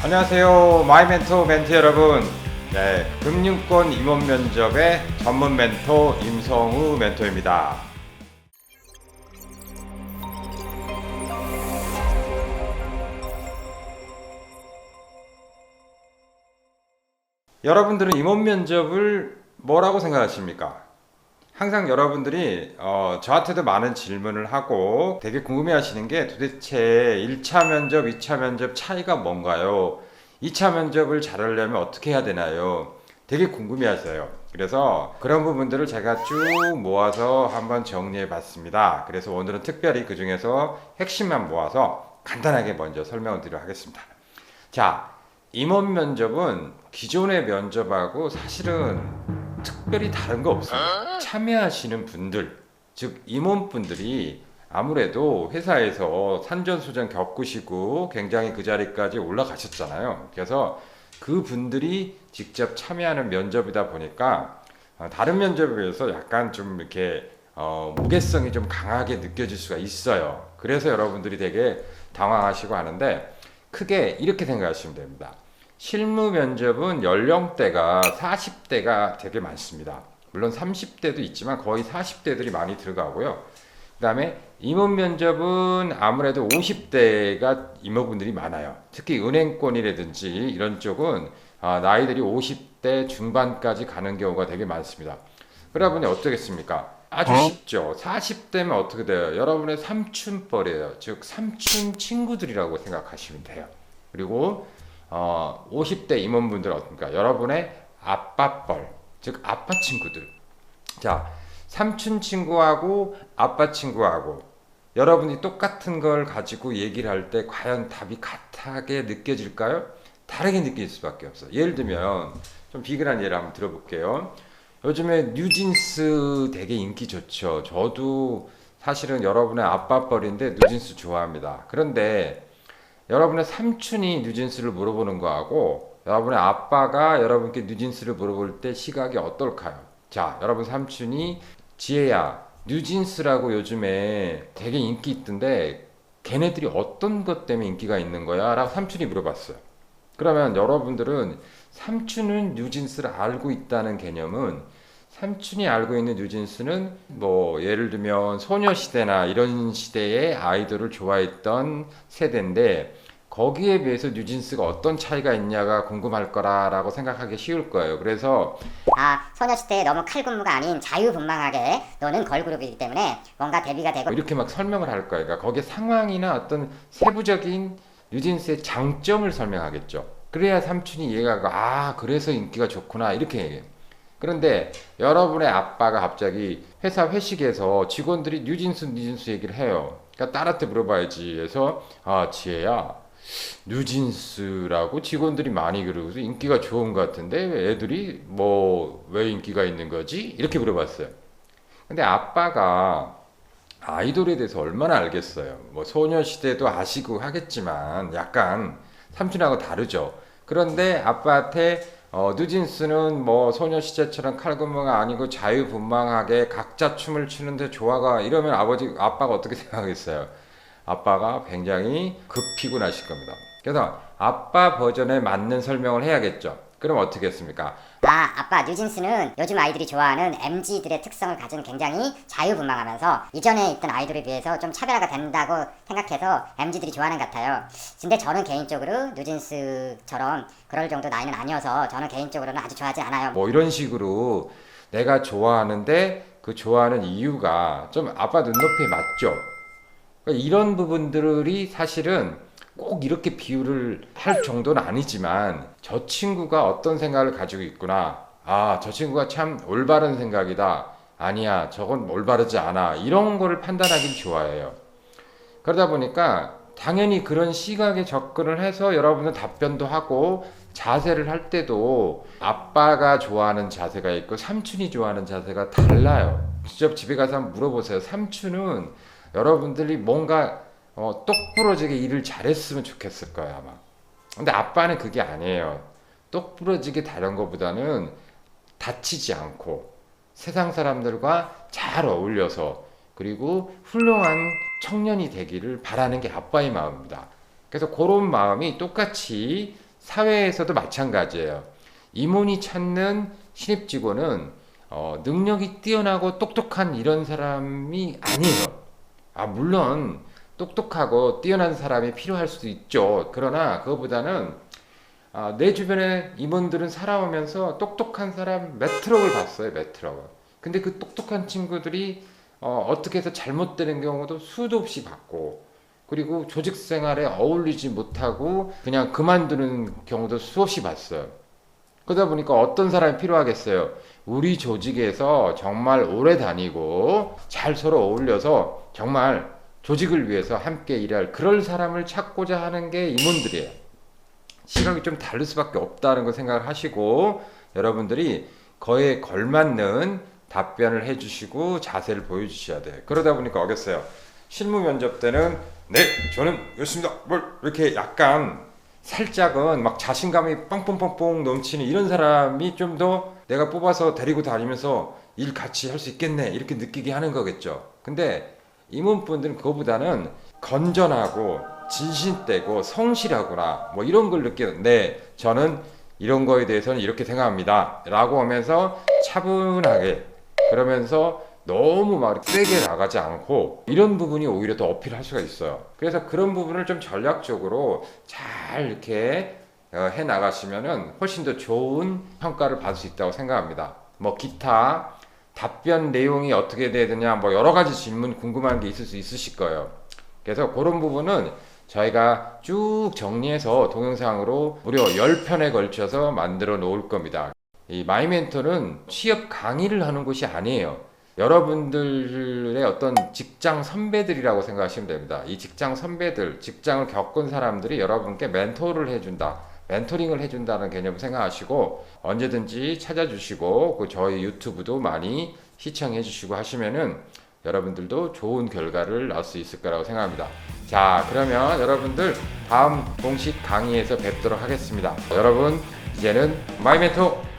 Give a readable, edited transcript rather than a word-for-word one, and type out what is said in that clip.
안녕하세요. 마이멘토 멘토 여러분. 네, 금융권 임원 면접의 전문 멘토 임성우 멘토입니다. 여러분들은 임원 면접을 뭐라고 생각하십니까? 항상 여러분들이 저한테도 많은 질문을 하고 되게 궁금해 하시는 게 도대체 1차 면접, 2차 면접 차이가 뭔가요? 2차 면접을 잘하려면 어떻게 해야 되나요? 되게 궁금해 하세요. 그래서 그런 부분들을 제가 쭉 모아서 한번 정리해 봤습니다. 그래서 오늘은 특별히 그 중에서 핵심만 모아서 간단하게 먼저 설명을 드리도록 하겠습니다. 자, 임원 면접은 기존의 면접하고 사실은 특별히 다른 거 없습니다. 참여하시는 분들, 즉 임원분들이 아무래도 회사에서 산전수전 겪으시고 굉장히 그 자리까지 올라가셨잖아요. 그래서 그 분들이 직접 참여하는 면접이다 보니까 다른 면접에 비해서 약간 좀 이렇게 무게성이 좀 강하게 느껴질 수가 있어요. 그래서 여러분들이 되게 당황하시고 하는데 크게 이렇게 생각하시면 됩니다. 실무 면접은 연령대가 40대가 되게 많습니다. 물론 30대도 있지만 거의 40대들이 많이 들어가고요. 그 다음에 임원 면접은 아무래도 50대가 임원분들이 많아요. 특히 은행권이라든지 이런 쪽은 나이들이 50대 중반까지 가는 경우가 되게 많습니다. 그러다 보니 어떻겠습니까? 아주 쉽죠. 40대면 어떻게 돼요? 여러분의 삼촌뻘이에요. 즉 삼촌 친구들이라고 생각하시면 돼요. 그리고 50대 임원분들은 어떻습니까? 여러분의 아빠뻘, 즉 아빠 친구들. 자, 삼촌 친구하고 아빠 친구하고 여러분이 똑같은 걸 가지고 얘기를 할 때 과연 답이 같하게 느껴질까요? 다르게 느낄 수밖에 없어요. 예를 들면 좀 비근한 예를 한번 들어볼게요. 요즘에 뉴진스 되게 인기 좋죠. 저도 사실은 여러분의 아빠뻘인데 뉴진스 좋아합니다. 그런데 여러분의 삼촌이 뉴진스를 물어보는 거하고 여러분의 아빠가 여러분께 뉴진스를 물어볼 때 시각이 어떨까요? 자, 여러분 삼촌이 지혜야, 뉴진스라고 요즘에 되게 인기 있던데 걔네들이 어떤 것 때문에 인기가 있는 거야? 라고 삼촌이 물어봤어요. 그러면 여러분들은 삼촌은 뉴진스를 알고 있다는 개념은 삼촌이 알고 있는 뉴진스는 뭐 예를 들면 소녀시대나 이런 시대의 아이돌을 좋아했던 세대인데 거기에 비해서 뉴진스가 어떤 차이가 있냐가 궁금할 거라고 생각하기 쉬울 거예요. 그래서 소녀시대에 너무 칼군무가 아닌 자유분방하게 노는 걸그룹이기 때문에 뭔가 대비가 되고 이렇게 막 설명을 할 거예요. 그러니까 거기에 상황이나 어떤 세부적인 뉴진스의 장점을 설명하겠죠. 그래야 삼촌이 이해가 가고 그래서 인기가 좋구나 이렇게 얘기해요. 그런데 여러분의 아빠가 갑자기 회사 회식에서 직원들이 뉴진스 얘기를 해요. 그러니까 딸한테 물어봐야지 해서 지혜야, 뉴진스라고 직원들이 많이 그러고서 인기가 좋은 것 같은데 애들이 뭐 왜 인기가 있는 거지? 이렇게 물어봤어요. 근데 아빠가 아이돌에 대해서 얼마나 알겠어요. 뭐 소녀시대도 아시고 하겠지만 약간 삼촌하고 다르죠. 그런데 아빠한테 뉴진스는 뭐 소녀시대처럼 칼군무가 아니고 자유분방하게 각자 춤을 추는데 좋아가 이러면 아빠가 어떻게 생각하겠어요? 아빠가 굉장히 급히고 나실 겁니다. 그래서 아빠 버전에 맞는 설명을 해야겠죠. 그럼 어떻게 했습니까? 아빠 뉴진스는 요즘 아이들이 좋아하는 MZ들의 특성을 가진 굉장히 자유분방하면서 이전에 있던 아이돌에 비해서 좀 차별화가 된다고 생각해서 MZ들이 좋아하는 것 같아요. 근데 저는 개인적으로 뉴진스처럼 그럴 정도 나이는 아니어서 저는 개인적으로는 아주 좋아하지 않아요. 뭐 이런 식으로 내가 좋아하는데 그 좋아하는 이유가 좀 아빠 눈높이에 맞죠. 그러니까 이런 부분들이 사실은 꼭 이렇게 비유를 할 정도는 아니지만 저 친구가 어떤 생각을 가지고 있구나. 저 친구가 참 올바른 생각이다. 아니야, 저건 올바르지 않아. 이런 거를 판단하기 좋아해요. 그러다 보니까 당연히 그런 시각에 접근을 해서 여러분은 답변도 하고 자세를 할 때도 아빠가 좋아하는 자세가 있고 삼촌이 좋아하는 자세가 달라요. 직접 집에 가서 한번 물어보세요. 삼촌은 여러분들이 뭔가 똑부러지게 일을 잘했으면 좋겠을 거예요, 아마. 근데 아빠는 그게 아니에요. 똑부러지게 다른 것보다는 다치지 않고 세상 사람들과 잘 어울려서 그리고 훌륭한 청년이 되기를 바라는 게 아빠의 마음입니다. 그래서 그런 마음이 똑같이 사회에서도 마찬가지예요. 임원이 찾는 신입 직원은 능력이 뛰어나고 똑똑한 이런 사람이 아니에요. 물론 똑똑하고 뛰어난 사람이 필요할 수도 있죠. 그러나 그거보다는 내 주변에 임원들은 살아오면서 똑똑한 사람 몇 트럭을 봤어요. 몇 트럭을. 근데 그 똑똑한 친구들이 어떻게 해서 잘못되는 경우도 수도 없이 봤고, 그리고 조직 생활에 어울리지 못하고 그냥 그만두는 경우도 수없이 봤어요. 그러다 보니까 어떤 사람이 필요하겠어요? 우리 조직에서 정말 오래 다니고 잘 서로 어울려서 정말 조직을 위해서 함께 일할 그럴 사람을 찾고자 하는 게 임원들이에요. 시각이 좀 다를 수밖에 없다는 걸 생각을 하시고 여러분들이 거에 걸맞는 답변을 해주시고 자세를 보여주셔야 돼요. 그러다 보니까 어겠어요. 실무 면접 때는 네 저는 이렇습니다. 뭘 이렇게 약간 살짝은 막 자신감이 뻥뻥뻥뻥 넘치는 이런 사람이 좀 더 내가 뽑아서 데리고 다니면서 일 같이 할 수 있겠네 이렇게 느끼게 하는 거겠죠. 근데 임원분들은 그거보다는 건전하고 진실되고 성실하구나 뭐 이런 걸 느끼는, 네 저는 이런 거에 대해서는 이렇게 생각합니다 라고 하면서 차분하게, 그러면서 너무 막 세게 나가지 않고 이런 부분이 오히려 더 어필할 수가 있어요. 그래서 그런 부분을 좀 전략적으로 잘 이렇게 해 나가시면은 훨씬 더 좋은 평가를 받을 수 있다고 생각합니다. 뭐 기타 답변 내용이 어떻게 돼야 되냐 뭐 여러 가지 질문 궁금한 게 있을 수 있으실 거예요. 그래서 그런 부분은 저희가 쭉 정리해서 동영상으로 무려 10편에 걸쳐서 만들어 놓을 겁니다. 이 마이멘토는 취업 강의를 하는 곳이 아니에요. 여러분들의 어떤 직장 선배들이라고 생각하시면 됩니다. 이 직장 선배들, 직장을 겪은 사람들이 여러분께 멘토를 해준다, 멘토링을 해준다는 개념을 생각하시고 언제든지 찾아주시고 그 저희 유튜브도 많이 시청해 주시고 하시면은 여러분들도 좋은 결과를 낳을 수 있을 거라고 생각합니다. 자, 그러면 여러분들 다음 공식 강의에서 뵙도록 하겠습니다. 여러분 이제는 마이멘토